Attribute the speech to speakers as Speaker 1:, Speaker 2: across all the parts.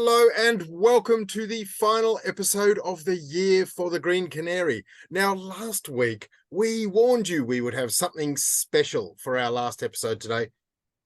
Speaker 1: Hello and welcome to the final episode of the year for the Green Canary. Now, last week, we warned you we would have something special for our last episode today.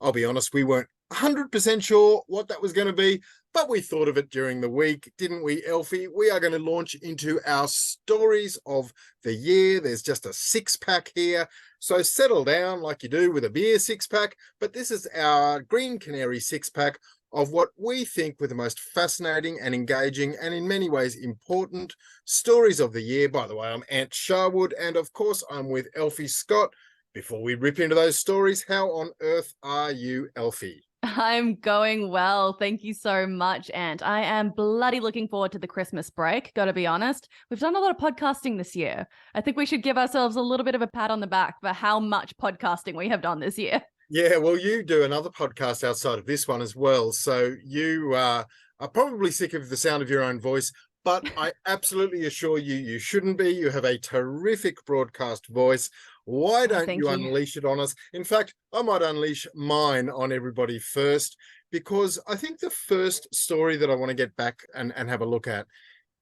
Speaker 1: I'll be honest, we weren't 100% sure what that was going to be, but we thought of it during the week, didn't we, Elfy? We are going to launch into our stories of the year. There's just a six-pack here, so settle down like you do with a beer six-pack, but this is our Green Canary six-pack of what we think were the most fascinating and engaging and in many ways important stories of the year. By the way, I'm Ant Sharwood, and of course I'm with Elfy Scott. Before we rip into those stories, how on earth are you, Elfy?
Speaker 2: I'm going well. Thank you so much, Ant. I am bloody looking forward to the Christmas break, gotta be honest. We've done a lot of podcasting this year. I think we should give ourselves a little bit of a pat on the back for how much podcasting we have done this year.
Speaker 1: Yeah, well, you do another podcast outside of this one as well, so you are probably sick of the sound of your own voice, but I absolutely assure you, you shouldn't be. You have a terrific broadcast voice. Why don't you unleash it on us? In fact, I might unleash mine on everybody first, because I think the first story that I want to get back and have a look at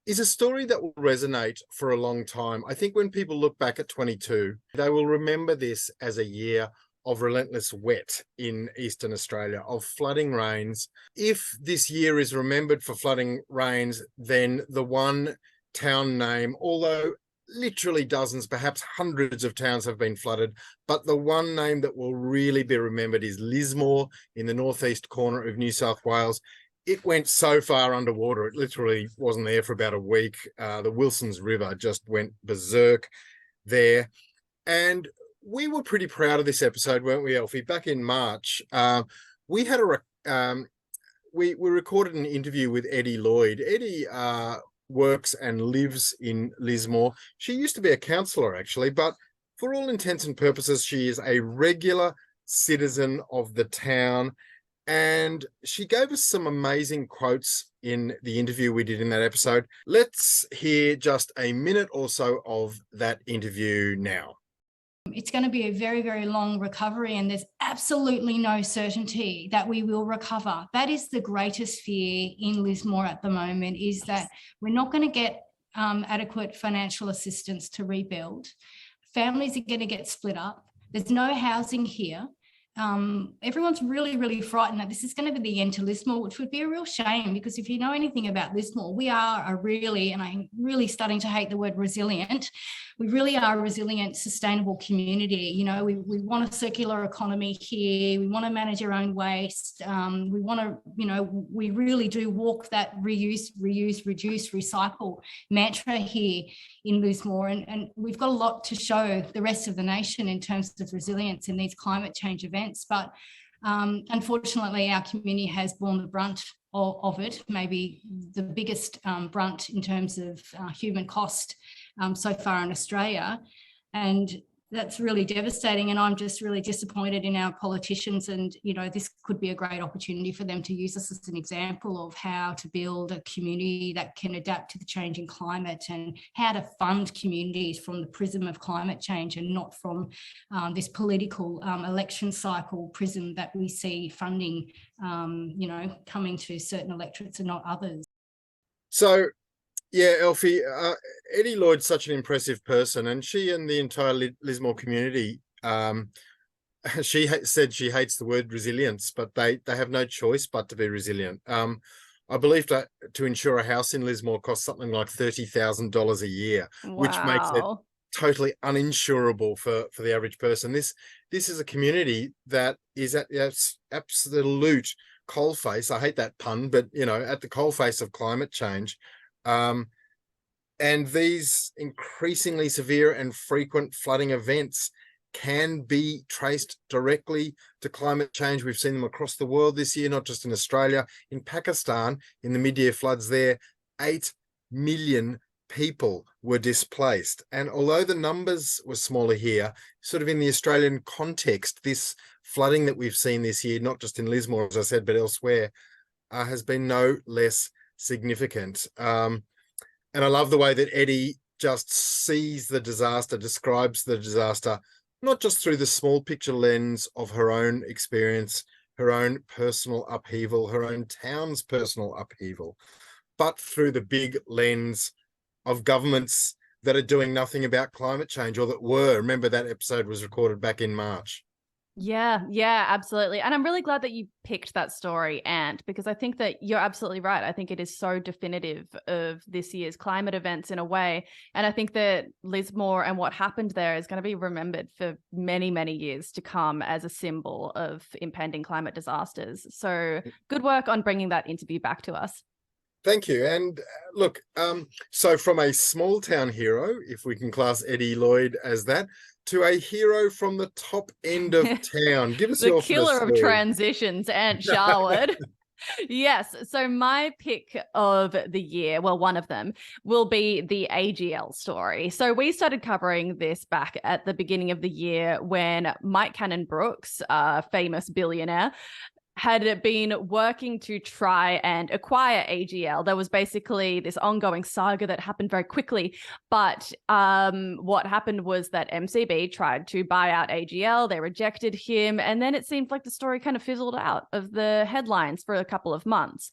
Speaker 1: is a story that will resonate for a long time. I think when people look back at 22, they will remember this as a year of relentless wet in Eastern Australia, of flooding rains. If this year is remembered for flooding rains, then the one town name, although literally dozens, perhaps hundreds of towns have been flooded, but the one name that will really be remembered is Lismore in the northeast corner of New South Wales. It went so far underwater, it literally wasn't there for about a week. The Wilsons River just went berserk there. And we were pretty proud of this episode, weren't we, Elfy? Back in March, we had we recorded an interview with Eddie Lloyd. Eddie works and lives in Lismore. She used to be a councillor, actually, but for all intents and purposes, she is a regular citizen of the town. And she gave us some amazing quotes in the interview we did in that episode. Let's hear just a minute or so of that interview now.
Speaker 3: It's going to be a very, very long recovery, and there's absolutely no certainty that we will recover. That is the greatest fear in Lismore at the moment, is that we're not going to get adequate financial assistance to rebuild. Families are going to get split up. There's no housing here. Everyone's really, really frightened that this is going to be the end to Lismore, which would be a real shame, because if you know anything about Lismore, we are a really, and I'm really starting to hate the word resilient, we really are a resilient, sustainable community. You know, we want a circular economy here. We want to manage our own waste. We want to, you know, we really do walk that reuse, reduce, recycle mantra here in Lismore. And we've got a lot to show the rest of the nation in terms of resilience in these climate change events. But unfortunately, our community has borne the brunt of it, maybe the biggest brunt in terms of human cost so far in Australia. And that's really devastating. And I'm just really disappointed in our politicians. And, you know, this could be a great opportunity for them to use this as an example of how to build a community that can adapt to the changing climate, and how to fund communities from the prism of climate change, and not from this political election cycle prism that we see funding, you know, coming to certain electorates and not others.
Speaker 1: So, yeah, Elfy, Eddie Lloyd's such an impressive person, and she and the entire Lismore community, she said she hates the word resilience, but they have no choice but to be resilient. I believe that to insure a house in Lismore costs something like $30,000 a year, which makes it totally uninsurable for the average person. This is a community that is at the absolute coalface. I hate that pun, but, you know, at the coalface of climate change. And these increasingly severe and frequent flooding events can be traced directly to climate change. We've seen them across the world this year, not just in Australia. In Pakistan, in the mid-year floods there, 8 million people were displaced. And although the numbers were smaller here, sort of in the Australian context, this flooding that we've seen this year, not just in Lismore, as I said, but elsewhere, has been no less significant. And I love the way that Eddie just sees the disaster, describes the disaster, not just through the small picture lens of her own experience, her own personal upheaval, her own town's personal upheaval, but through the big lens of governments that are doing nothing about climate change, or that were. Remember, that episode was recorded back in March.
Speaker 2: Yeah, absolutely. And I'm really glad that you picked that story, Ant, because I think that you're absolutely right. I think it is so definitive of this year's climate events in a way. And I think that Lismore and what happened there is going to be remembered for many, many years to come as a symbol of impending climate disasters. So good work on bringing that interview back to us.
Speaker 1: Thank you. And look, so from a small town hero, if we can class Eddie Lloyd as that, to a hero from the top end of town. Give us
Speaker 2: the
Speaker 1: your
Speaker 2: killer of transitions, Ant Sharwood. Yes. So my pick of the year, well, one of them will be the AGL story. So we started covering this back at the beginning of the year when Mike Cannon-Brookes, famous billionaire, had been working to try and acquire AGL. There was basically this ongoing saga that happened very quickly. But what happened was that MCB tried to buy out AGL. They rejected him. And then it seemed like the story kind of fizzled out of the headlines for a couple of months.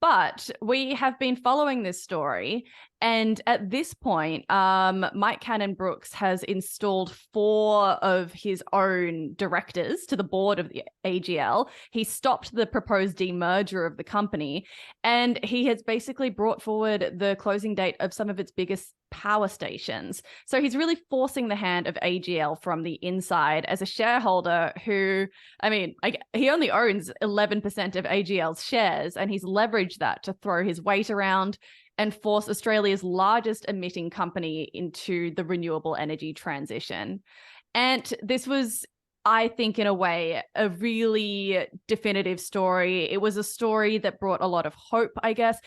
Speaker 2: But we have been following this story. And at this point, Mike Cannon-Brookes has installed 4 of his own directors to the board of the AGL. He stopped the proposed demerger of the company, and he has basically brought forward the closing date of some of its biggest power stations. So he's really forcing the hand of AGL from the inside as a shareholder who, I mean, he only owns 11% of AGL's shares, and he's leveraged that to throw his weight around and force Australia's largest emitting company into the renewable energy transition. And this was, I think, in a way, a really definitive story. It was a story that brought a lot of hope, I guess.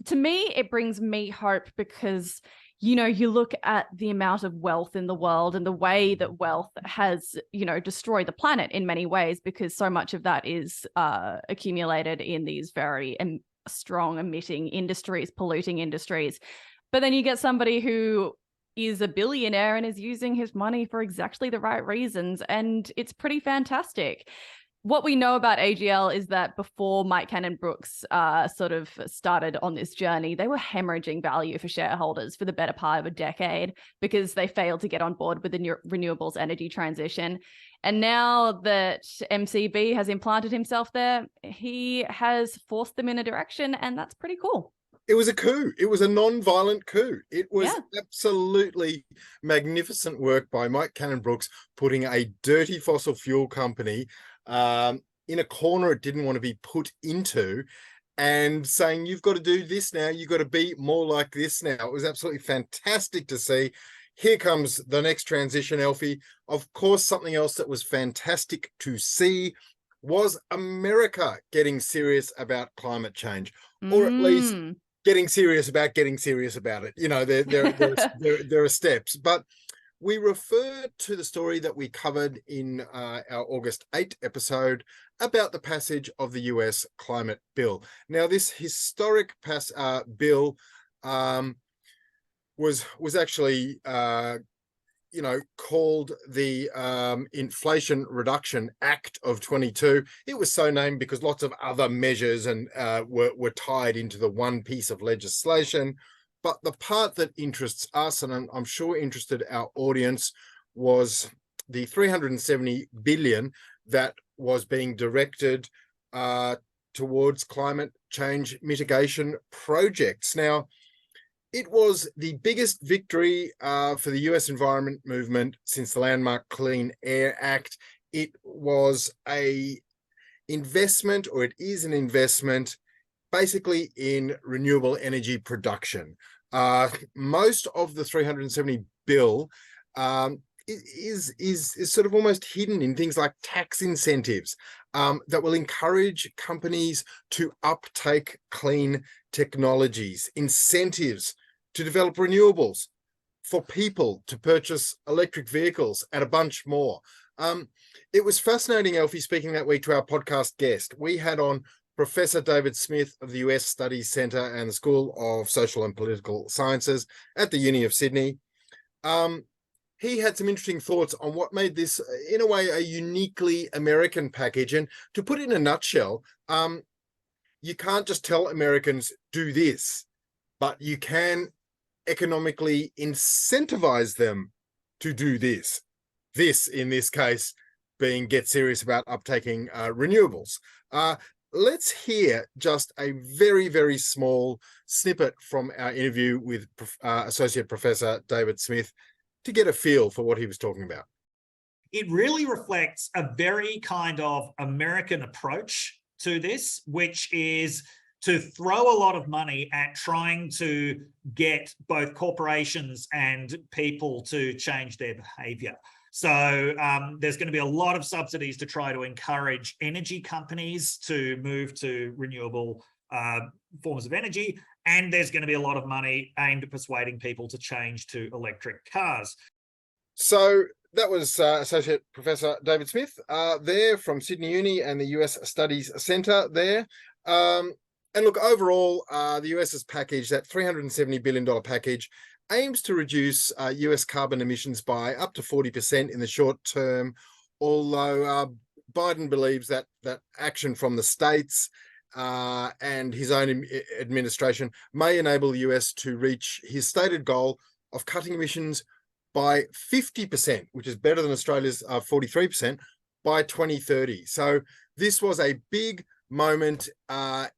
Speaker 2: To me, it brings me hope because, you know, you look at the amount of wealth in the world and the way that wealth has, you know, destroyed the planet in many ways, because so much of that is accumulated in these very strong emitting industries, polluting industries. But then you get somebody who is a billionaire and is using his money for exactly the right reasons. And it's pretty fantastic. What we know about AGL is that before Mike Cannon-Brookes sort of started on this journey, they were hemorrhaging value for shareholders for the better part of a decade because they failed to get on board with the renewables energy transition. And now that MCB has implanted himself there, he has forced them in a direction, and that's pretty cool.
Speaker 1: It was a coup. It was a non-violent coup. It was absolutely magnificent work by Mike Cannon-Brookes, putting a dirty fossil fuel company in a corner it didn't want to be put into, and saying, you've got to do this now. You've got to be more like this now. It was absolutely fantastic to see. Here comes the next transition, Elfy. Of course, something else that was fantastic to see was America getting serious about climate change, or at least getting serious about it. You know, there are steps, but we refer to the story that we covered in our August 8 episode about the passage of the US climate bill. Now, this historic bill was actually called the Inflation Reduction Act of 22. It was so named because lots of other measures and were tied into the one piece of legislation. But the part that interests us, and I'm sure interested our audience, was the $370 billion that was being directed towards climate change mitigation projects. Now, it was the biggest victory for the US environment movement since the landmark Clean Air Act. It was a investment, or it is an investment, basically in renewable energy production. Most of the 370 bill is sort of almost hidden in things like tax incentives that will encourage companies to uptake clean technologies, incentives to develop renewables, for people to purchase electric vehicles, and a bunch more. It was fascinating, Elfy, speaking that week to our podcast guest. We had on Professor David Smith of the US Studies Centre and the School of Social and Political Sciences at the Uni of Sydney. he had some interesting thoughts on what made this, in a way, a uniquely American package. And to put it in a nutshell, you can't just tell Americans, do this, but you can economically incentivize them to do this. This, in this case, being get serious about uptaking renewables. Let's hear just a very, very small snippet from our interview with Associate Professor David Smith to get a feel for what he was talking about.
Speaker 4: It really reflects a very kind of American approach to this, which is to throw a lot of money at trying to get both corporations and people to change their behavior. So there's going to be a lot of subsidies to try to encourage energy companies to move to renewable forms of energy. And there's going to be a lot of money aimed at persuading people to change to electric cars.
Speaker 1: So that was Associate Professor David Smith there from Sydney Uni and the US Studies Centre there. And look, overall, the US's package, that $370 billion package, aims to reduce US carbon emissions by up to 40% in the short term, although Biden believes that action from the states and his own administration may enable the US to reach his stated goal of cutting emissions by 50%, which is better than Australia's 43%, by 2030. So this was a big moment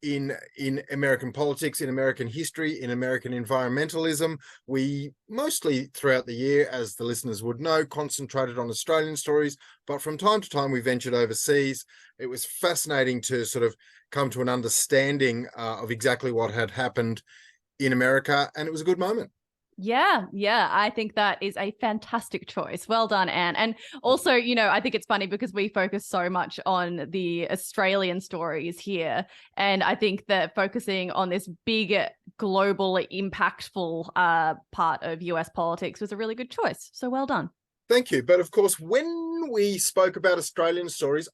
Speaker 1: in American politics, in American history, in American environmentalism. We mostly throughout the year, as the listeners would know, concentrated on Australian stories, but from time to time we ventured overseas. It was fascinating to sort of come to an understanding of exactly what had happened in America, and it was a good moment.
Speaker 2: Yeah, I think that is a fantastic choice. Well done, Anne. And also, I think it's funny because we focus so much on the Australian stories here. And I think that focusing on this big, global, impactful part of US politics was a really good choice. So well done.
Speaker 1: Thank you. But of course, when we spoke about Australian stories,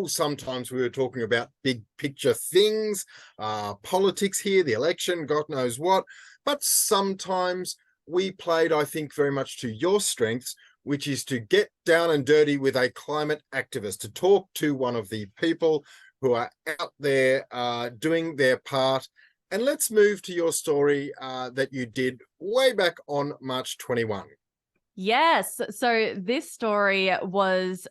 Speaker 1: sometimes we were talking about big picture things, politics here, the election, God knows what. But sometimes we played, I think, very much to your strengths, which is to get down and dirty with a climate activist, to talk to one of the people who are out there doing their part. And let's move to your story that you did way back on March 21.
Speaker 2: Yes. So this story was,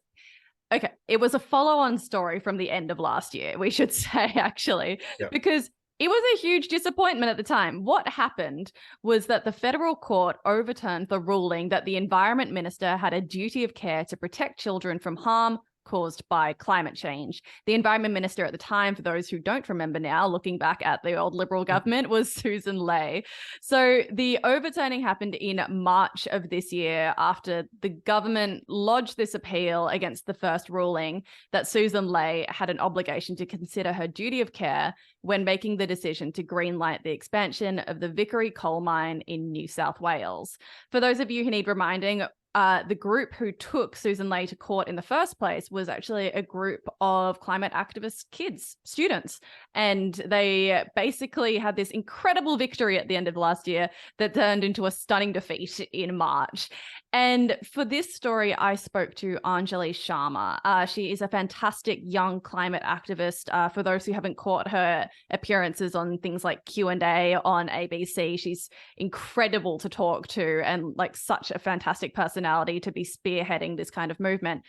Speaker 2: okay, it was a follow-on story from the end of last year, we should say, actually, because it was a huge disappointment at the time. What happened was that the federal court overturned the ruling that the environment minister had a duty of care to protect children from harm caused by climate change. The environment minister at the time, for those who don't remember now, looking back at the old Liberal government, was Susan Ley. So the overturning happened in March of this year after the government lodged this appeal against the first ruling that Susan Ley had an obligation to consider her duty of care when making the decision to greenlight the expansion of the Vickery coal mine in New South Wales. For those of you who need reminding, the group who took Susan Ley to court in the first place was actually a group of climate activist kids, students. And they basically had this incredible victory at the end of last year that turned into a stunning defeat in March. And for this story, I spoke to Anjali Sharma. She is a fantastic young climate activist. For those who haven't caught her appearances on things like Q&A on ABC, she's incredible to talk to and like such a fantastic personality to be spearheading this kind of movement.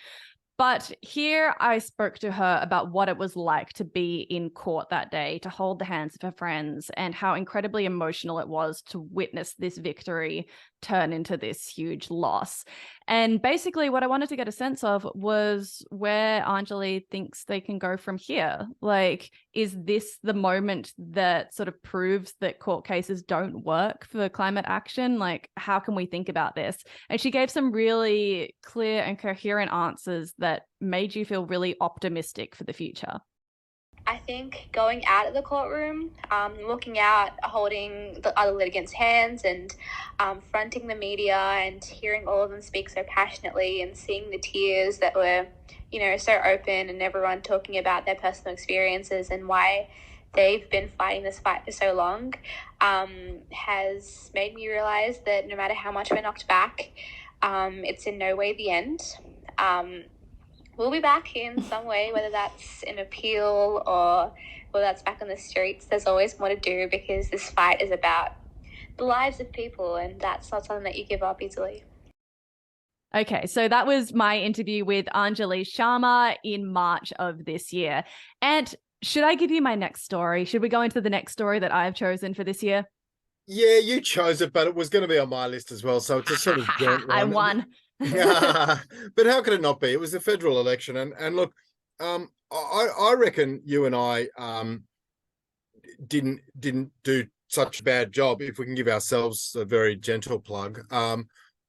Speaker 2: But here I spoke to her about what it was like to be in court that day, to hold the hands of her friends, and how incredibly emotional it was to witness this victory turn into this huge loss. And basically what I wanted to get a sense of was where Anjali thinks they can go from here. Like, is this the moment that sort of proves that court cases don't work for climate action? Like, how can we think about this? And she gave some really clear and coherent answers that made you feel really optimistic for the future.
Speaker 5: I think going out of the courtroom, looking out, holding the other litigants' hands and fronting the media and hearing all of them speak so passionately and seeing the tears that were, so open and everyone talking about their personal experiences and why they've been fighting this fight for so long has made me realize that no matter how much we're knocked back, It's in no way the end. We'll be back in some way, whether that's an appeal or whether that's back on the streets. There's always more to do because this fight is about the lives of people, and that's not something that you give up easily.
Speaker 2: Okay, so that was my interview with Anjali Sharma in March of this year. And should I give you my next story? Should we go into the next story that I've chosen for this year?
Speaker 1: Yeah, you chose it, but it was going to be on my list as well. So it's a sort of joint one.
Speaker 2: I won.
Speaker 1: But how could it not be? It was a federal election. And look, I reckon you and I didn't do such a bad job, if we can give ourselves a very gentle plug,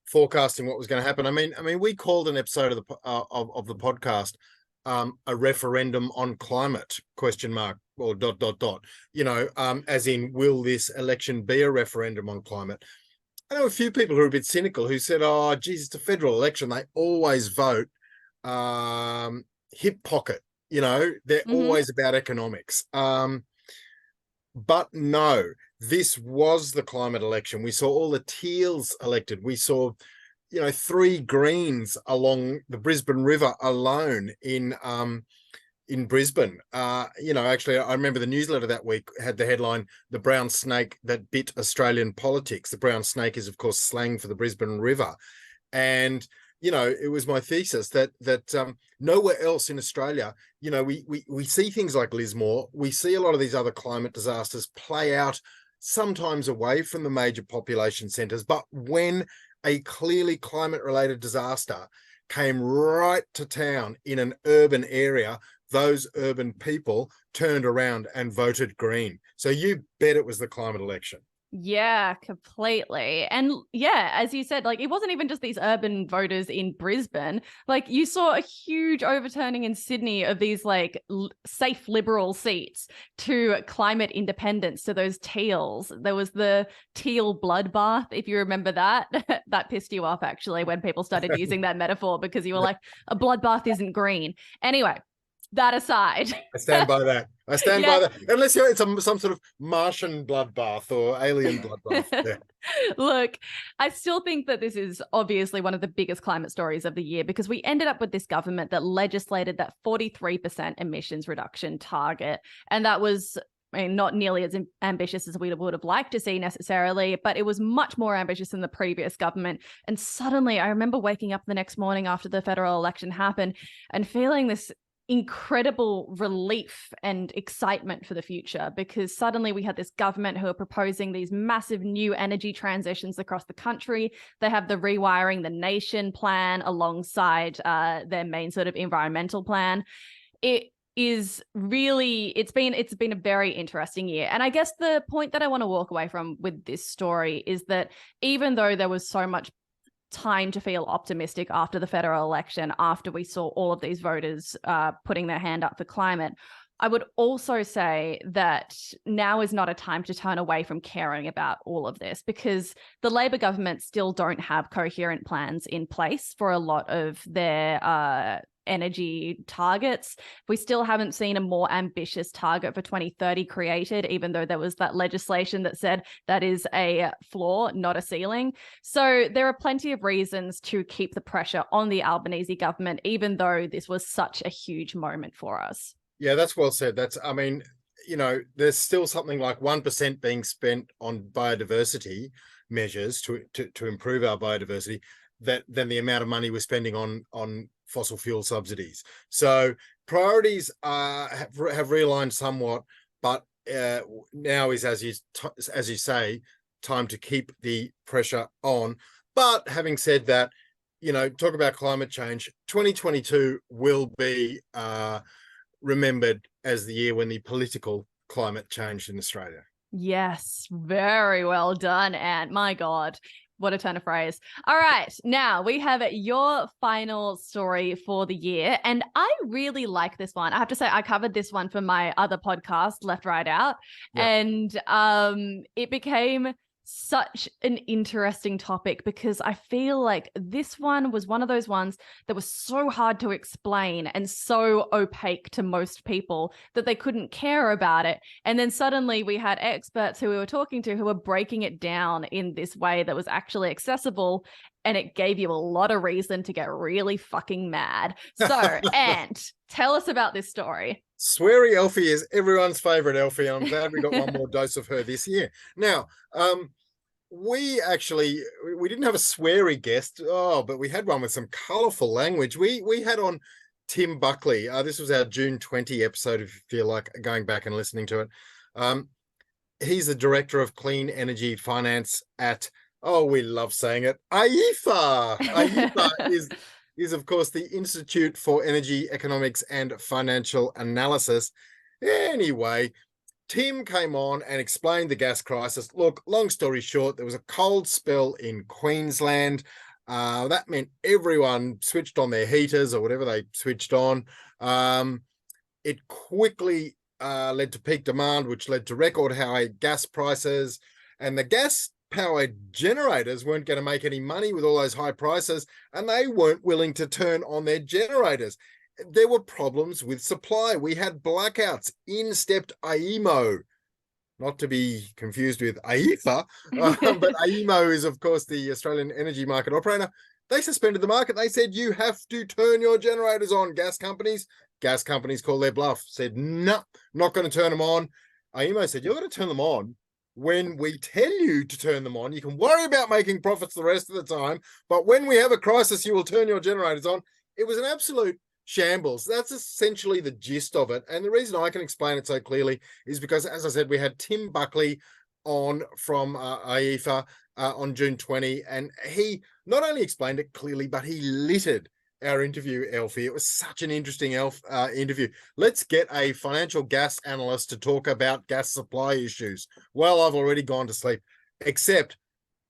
Speaker 1: forecasting what was going to happen. I mean, we called an episode of the podcast a referendum on climate ? Or ... as in, will this election be a referendum on climate? I know a few people who are a bit cynical who said, oh, geez, it's a federal election. They always vote hip pocket. They're always about economics. But no, this was the climate election. We saw all the Teals elected. We saw, 3 Greens along the Brisbane River alone in Brisbane. Actually, I remember the newsletter that week had the headline, "The Brown Snake That Bit Australian Politics." The brown snake is, of course, slang for the Brisbane River. And, it was my thesis that nowhere else in Australia, we see things like Lismore. We see a lot of these other climate disasters play out sometimes away from the major population centres. But when a clearly climate-related disaster came right to town in an urban area, those urban people turned around and voted Green. So you bet it was the climate election.
Speaker 2: Yeah, completely. And yeah, as you said, it wasn't even just these urban voters in Brisbane. You saw a huge overturning in Sydney of these safe Liberal seats to climate independence, to those Teals. There was the Teal bloodbath, if you remember that. That pissed you off, actually, when people started using that metaphor, because you were like, a bloodbath isn't green. Anyway, that aside.
Speaker 1: I stand by that. I stand by that. Unless it's some sort of Martian bloodbath or alien bloodbath. Yeah.
Speaker 2: Look, I still think that this is obviously one of the biggest climate stories of the year, because we ended up with this government that legislated that 43% emissions reduction target. And that was, not nearly as ambitious as we would have liked to see necessarily, but it was much more ambitious than the previous government. And suddenly I remember waking up the next morning after the federal election happened and feeling this incredible relief and excitement for the future, because suddenly we had this government who are proposing these massive new energy transitions across the country. They have the Rewiring the Nation plan alongside their main sort of environmental plan. It's been a very interesting year. And I guess the point that I want to walk away from with this story is that even though there was so much time to feel optimistic after the federal election, after we saw all of these voters putting their hand up for climate, I would also say that now is not a time to turn away from caring about all of this, because the Labor government still don't have coherent plans in place for a lot of their energy targets. We still haven't seen a more ambitious target for 2030 created, even though there was that legislation that said that is a floor, not a ceiling. So there are plenty of reasons to keep the pressure on the Albanese government, even though this was such a huge moment for us.
Speaker 1: Yeah, that's well said. There's still something like 1% being spent on biodiversity measures to improve our biodiversity than the amount of money we're spending on fossil fuel subsidies. So priorities have realigned somewhat, but now is, as you say, time to keep the pressure on. But having said that, talk about climate change, 2022 will be remembered as the year when the political climate changed in Australia.
Speaker 2: Yes, very well done, Ant. My God, what a turn of phrase. All right, now we have your final story for the year, and I really like this one. I have to say, I covered this one for my other podcast, Left, Right, Out, and it became such an interesting topic because I feel like this one was one of those ones that was so hard to explain and so opaque to most people that they couldn't care about it. And then suddenly we had experts who we were talking to who were breaking it down in this way that was actually accessible. and it gave you a lot of reason to get really fucking mad. So, Ant, tell us about this story.
Speaker 1: Sweary Elfy is everyone's favorite Elfy, and I'm glad we got one more dose of her this year. Now, we didn't have a sweary guest, but we had one with some colorful language. We had on Tim Buckley. This was our June 20 episode, if you feel like going back and listening to it. He's the director of clean energy finance at, we love saying it, AIFA. AIFA is of course the Institute for Energy Economics and Financial Analysis. Anyway, Tim came on and explained the gas crisis. Look, long story short, there was a cold spell in Queensland. That meant everyone switched on their heaters or whatever they switched on. It quickly led to peak demand, which led to record high gas prices, and the gas powered generators weren't going to make any money with all those high prices, and they weren't willing to turn on their generators. There were problems with supply. We had blackouts. In stepped AEMO, not to be confused with AIFA, but AEMO is, of course, the Australian Energy Market Operator. They suspended the market. They said, you have to turn your generators on. Gas companies called their bluff, said, no, not going to turn them on. AEMO said, you're going to turn them on when we tell you to turn them on. You can worry about making profits the rest of the time, but when we have a crisis, you will turn your generators on. It was an absolute shambles. That's essentially the gist of it. And the reason I can explain it so clearly is because, as I said, we had Tim Buckley on from AIFA on June 20, and he not only explained it clearly, but he littered our interview, Elfy. It was such an interesting interview. Let's get a financial gas analyst to talk about gas supply issues. Well, I've already gone to sleep, except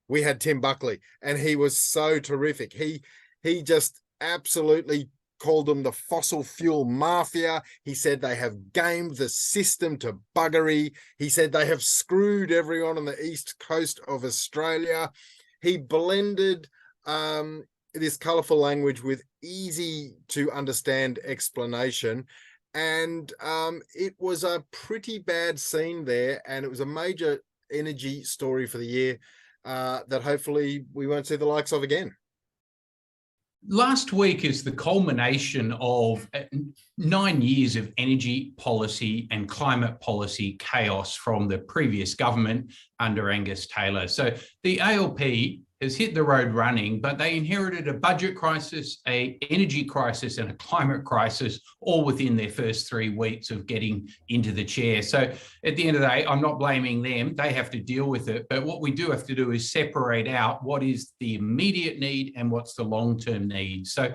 Speaker 1: we had Tim Buckley, and he was so terrific. He just absolutely called them the fossil fuel mafia. He said they have gamed the system to buggery. He said they have screwed everyone on the east coast of Australia. He blended this colorful language with easy to understand explanation, and it was a pretty bad scene there, and it was a major energy story for the year that hopefully we won't see the likes of again.
Speaker 6: Last week is the culmination of 9 years of energy policy and climate policy chaos from the previous government under Angus Taylor. So the ALP has hit the road running, but they inherited a budget crisis, an energy crisis, and a climate crisis all within their first 3 weeks of getting into the chair. So at the end of the day, I'm not blaming them. They have to deal with it. But what we do have to do is separate out what is the immediate need and what's the long-term need. So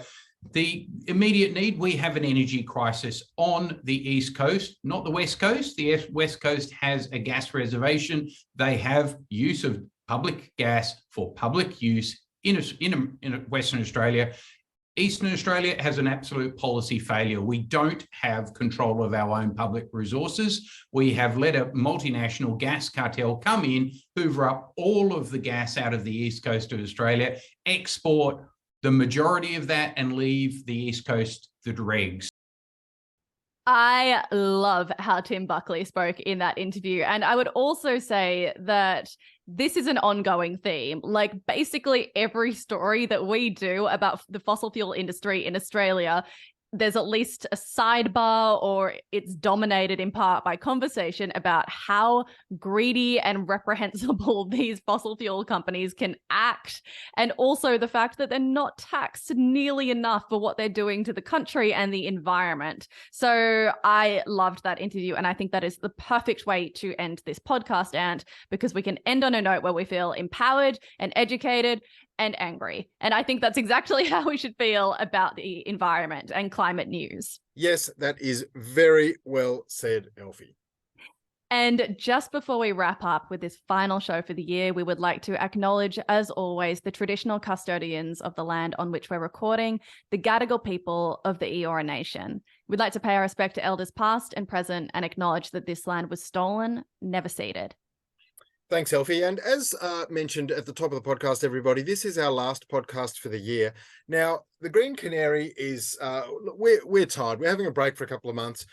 Speaker 6: the immediate need, we have an energy crisis on the East Coast, not the West Coast. The West Coast has a gas reservation. They have use of public gas for public use in Western Australia. Eastern Australia has an absolute policy failure. We don't have control of our own public resources. We have let a multinational gas cartel come in, hoover up all of the gas out of the East Coast of Australia, export the majority of that, and leave the East Coast the dregs.
Speaker 2: I love how Tim Buckley spoke in that interview. And I would also say that this is an ongoing theme. Like, basically every story that we do about the fossil fuel industry in Australia, there's at least a sidebar, or it's dominated in part by conversation about how greedy and reprehensible these fossil fuel companies can act. And also the fact that they're not taxed nearly enough for what they're doing to the country and the environment. So I loved that interview. And I think that is the perfect way to end this podcast, Ant, because we can end on a note where we feel empowered and educated and angry. And I think that's exactly how we should feel about the environment and climate news.
Speaker 1: Yes, that is very well said, Elfy.
Speaker 2: And just before we wrap up with this final show for the year, we would like to acknowledge, as always, the traditional custodians of the land on which we're recording, the Gadigal people of the Eora Nation. We'd like to pay our respect to elders past and present and acknowledge that this land was stolen, never ceded.
Speaker 1: Thanks, Elfy. And as mentioned at the top of the podcast, everybody, this is our last podcast for the year. Now, the Green Canary is, we're tired. We're having a break for a couple of months.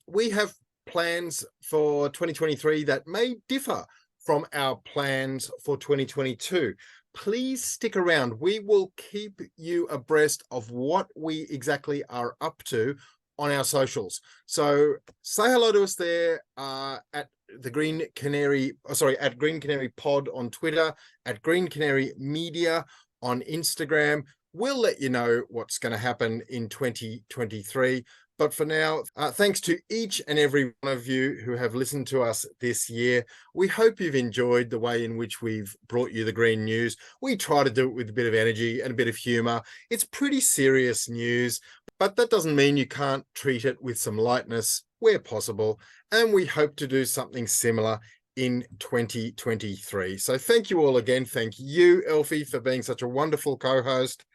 Speaker 1: We have plans for 2023 that may differ from our plans for 2022. please stick around. We will keep you abreast of what we exactly are up to on our socials. So say hello to us there at the Green Canary, at Green Canary Pod on Twitter, at Green Canary Media on Instagram. We'll let you know what's going to happen in 2023. But for now, thanks to each and every one of you who have listened to us this year. We hope you've enjoyed the way in which we've brought you the green news. We try to do it with a bit of energy and a bit of humor. It's pretty serious news, but that doesn't mean you can't treat it with some lightness where possible. And we hope to do something similar in 2023. So thank you all again. Thank you, Elfy, for being such a wonderful co-host.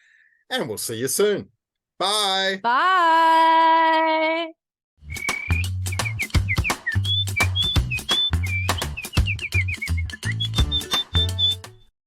Speaker 1: And we'll see you soon. Bye.
Speaker 2: Bye.